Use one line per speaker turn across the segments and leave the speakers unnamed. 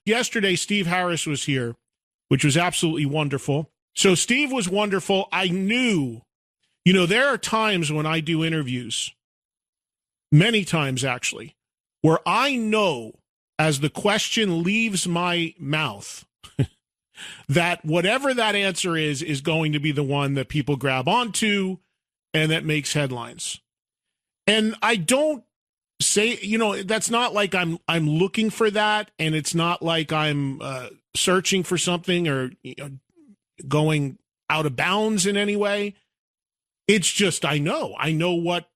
yesterday, Steve Harris was here, which was absolutely wonderful. So Steve was wonderful. I knew, there are times when I do interviews, many times actually, where I know as the question leaves my mouth that whatever that answer is going to be the one that people grab onto and that makes headlines. And I don't say, that's not like I'm looking for that, and it's not like I'm searching for something or going out of bounds in any way. It's just I know what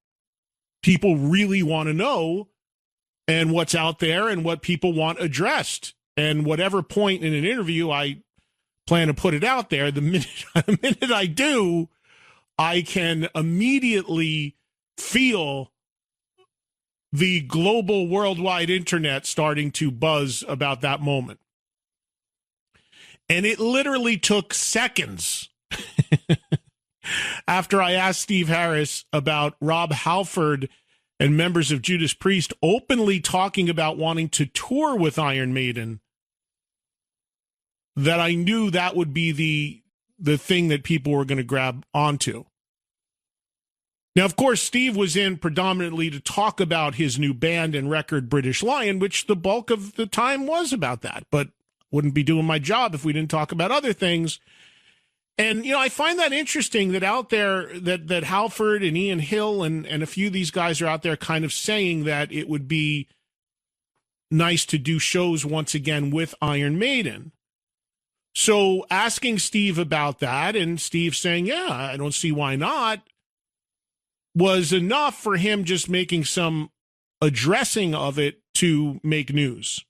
people really want to know and what's out there and what people want addressed. And whatever point in an interview I plan to put it out there, the minute I do, I can immediately feel the global worldwide internet starting to buzz about that moment. And it literally took seconds after I asked Steve Harris about Rob Halford and members of Judas Priest openly talking about wanting to tour with Iron Maiden, that I knew that would be the thing that people were going to grab onto. Now, of course, Steve was in predominantly to talk about his new band and record, British Lion, which the bulk of the time was about that, but wouldn't be doing my job if we didn't talk about other things. And, I find that interesting that out there that Halford and Ian Hill and a few of these guys are out there kind of saying that it would be nice to do shows once again with Iron Maiden. So asking Steve about that and Steve saying, yeah, I don't see why not, was enough for him just making some addressing of it to make news.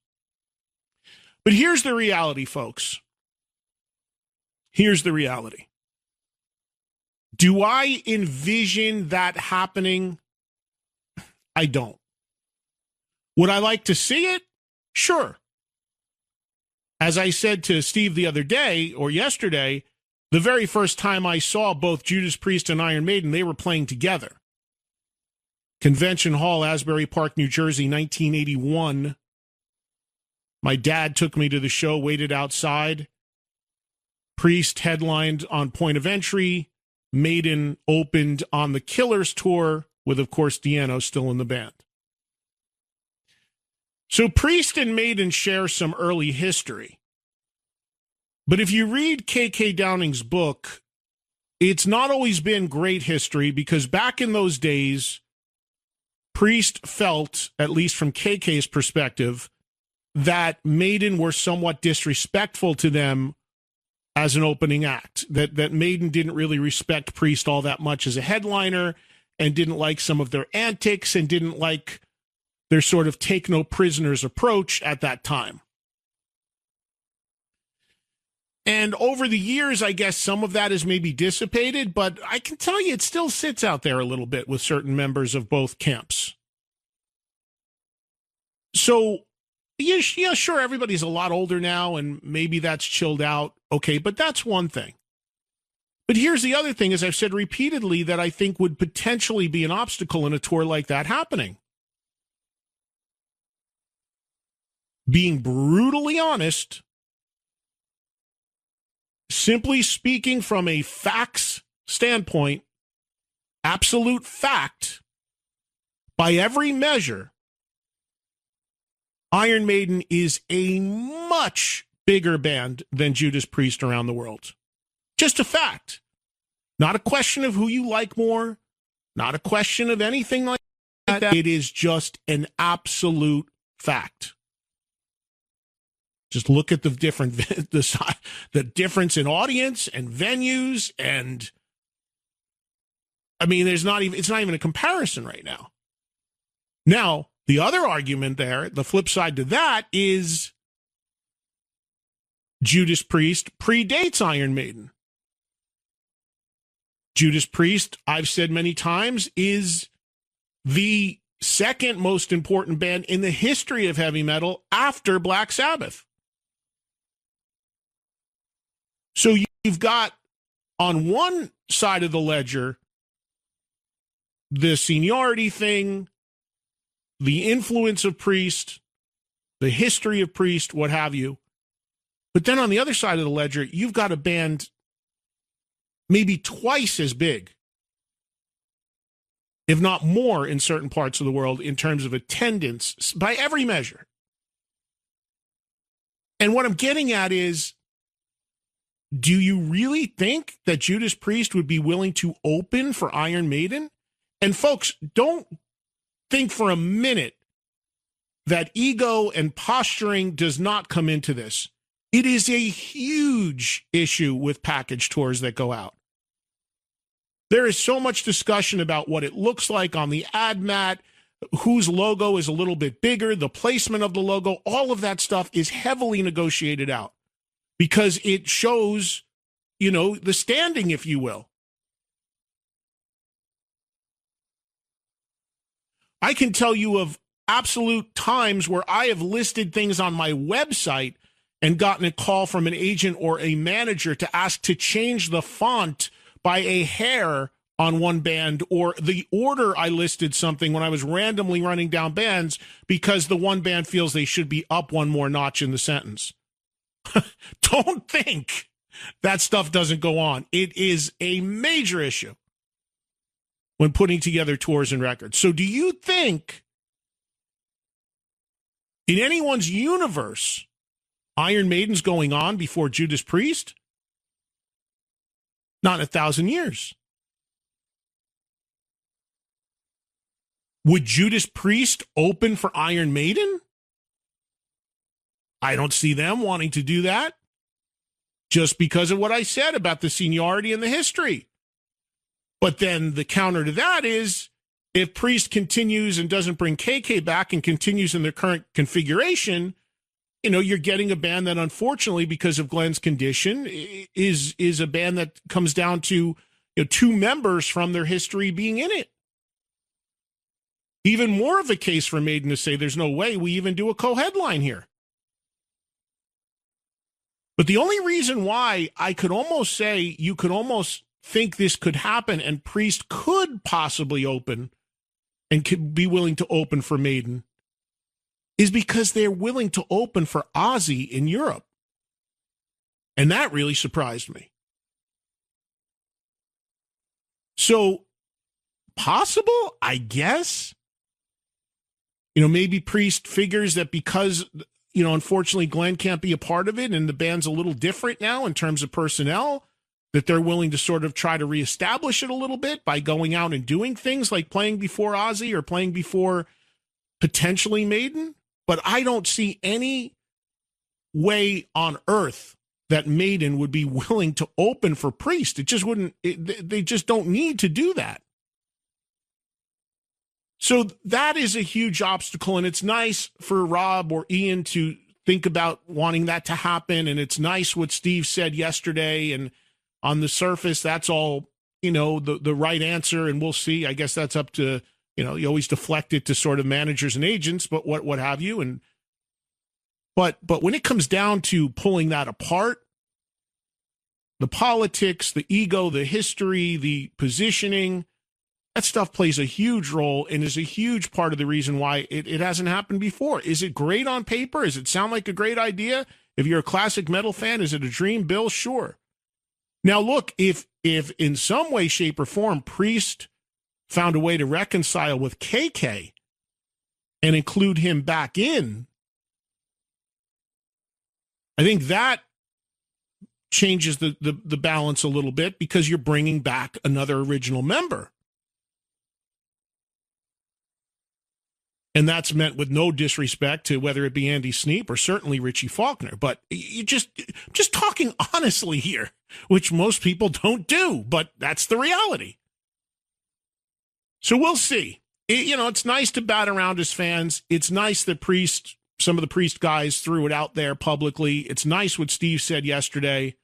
But here's the reality, folks. Here's the reality. Do I envision that happening? I don't. Would I like to see it? Sure. As I said to Steve the other day or yesterday, the very first time I saw both Judas Priest and Iron Maiden, they were playing together. Convention Hall, Asbury Park, New Jersey, 1981. My dad took me to the show, waited outside. Priest headlined on Point of Entry. Maiden opened on the Killers tour with, of course, Di'Anno still in the band. So Priest and Maiden share some early history. But if you read K.K. Downing's book, it's not always been great history, because back in those days, Priest felt, at least from KK's perspective, that Maiden were somewhat disrespectful to them as an opening act, that Maiden didn't really respect Priest all that much as a headliner and didn't like some of their antics and didn't like their sort of take no prisoners approach at that time. And over the years, I guess some of that has maybe dissipated, but I can tell you it still sits out there a little bit with certain members of both camps. So, yeah, sure, everybody's a lot older now, and maybe that's chilled out. Okay, but that's one thing. But here's the other thing, as I've said repeatedly, that I think would potentially be an obstacle in a tour like that happening. Being brutally honest, simply speaking from a facts standpoint, absolute fact, by every measure, Iron Maiden is a much bigger band than Judas Priest around the world. Just a fact. Not a question of who you like more, not a question of anything like that. It is just an absolute fact. Just look at the difference in audience and venues, and I mean, it's not even a comparison right now. Now, the other argument there, the flip side to that, is Judas Priest predates Iron Maiden. Judas Priest, I've said many times, is the second most important band in the history of heavy metal after Black Sabbath. So you've got, on one side of the ledger, the seniority thing, the influence of Priest, the history of Priest, what have you. But then on the other side of the ledger, you've got a band maybe twice as big, if not more, in certain parts of the world in terms of attendance by every measure. And what I'm getting at is, do you really think that Judas Priest would be willing to open for Iron Maiden? And folks, don't think for a minute that ego and posturing does not come into this. It is a huge issue with package tours that go out. There is so much discussion about what it looks like on the ad mat, whose logo is a little bit bigger, the placement of the logo. All of that stuff is heavily negotiated out because it shows, the standing, if you will. I can tell you of absolute times where I have listed things on my website and gotten a call from an agent or a manager to ask to change the font by a hair on one band, or the order I listed something when I was randomly running down bands because the one band feels they should be up one more notch in the sentence. Don't think that stuff doesn't go on. It is a major issue when putting together tours and records. So do you think in anyone's universe Iron Maiden's going on before Judas Priest? Not in 1,000 years. Would Judas Priest open for Iron Maiden? I don't see them wanting to do that just because of what I said about the seniority and the history. But then the counter to that is if Priest continues and doesn't bring KK back and continues in their current configuration, you're getting a band that unfortunately, because of Glenn's condition, is a band that comes down to two members from their history being in it. Even more of a case for Maiden to say there's no way we even do a co-headline here. But the only reason why I could almost say you could almost think this could happen and Priest could possibly open and could be willing to open for Maiden is because they're willing to open for Ozzy in Europe. And that really surprised me. So, possible, I guess. Maybe Priest figures that because, unfortunately Glenn can't be a part of it and the band's a little different now in terms of personnel, that they're willing to sort of try to reestablish it a little bit by going out and doing things like playing before Ozzy or playing before potentially Maiden. But I don't see any way on earth that Maiden would be willing to open for Priest. It just wouldn't, they just don't need to do that. So that is a huge obstacle, and it's nice for Rob or Ian to think about wanting that to happen, and it's nice what Steve said yesterday, and on the surface, that's all, the right answer, and we'll see. I guess that's up to, you always deflect it to sort of managers and agents, but what have you, and but when it comes down to pulling that apart, the politics, the ego, the history, the positioning, that stuff plays a huge role and is a huge part of the reason why it hasn't happened before. Is it great on paper? Does it sound like a great idea? If you're a classic metal fan, is it a dream, Bill? Sure. Now, look, if in some way, shape, or form, Priest found a way to reconcile with KK and include him back in, I think that changes the balance a little bit because you're bringing back another original member. And that's meant with no disrespect to whether it be Andy Sneap or certainly Richie Faulkner. But you just talking honestly here, which most people don't do, but that's the reality. So we'll see. It's nice to bat around as fans. It's nice that some of the Priest guys threw it out there publicly. It's nice what Steve said yesterday.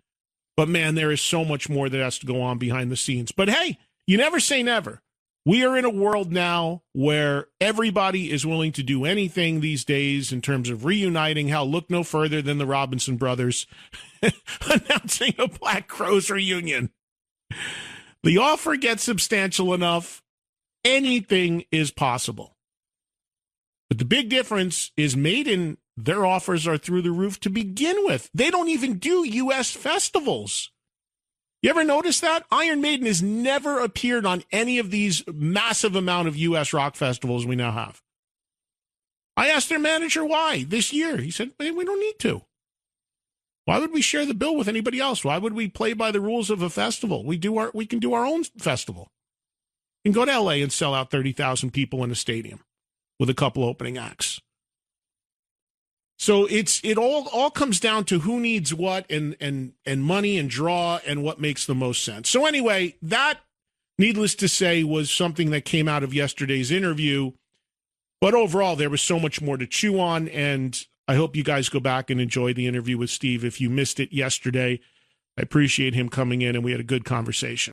But, man, there is so much more that has to go on behind the scenes. But, hey, you never say never. We are in a world now where everybody is willing to do anything these days in terms of reuniting. Hell, look no further than the Robinson brothers announcing a Black Crowes reunion. The offer gets substantial enough, anything is possible. But the big difference is Maiden their offers are through the roof to begin with. They don't even do U.S. festivals. You ever notice that? Iron Maiden has never appeared on any of these massive amount of U.S. rock festivals we now have. I asked their manager why this year. He said, hey, we don't need to. Why would we share the bill with anybody else? Why would we play by the rules of a festival? We can do our own festival. We can go to L.A. and sell out 30,000 people in a stadium with a couple opening acts. So it all comes down to who needs what and money and draw and what makes the most sense. So anyway, that, needless to say, was something that came out of yesterday's interview. But overall, there was so much more to chew on, and I hope you guys go back and enjoy the interview with Steve if you missed it yesterday. I appreciate him coming in, and we had a good conversation.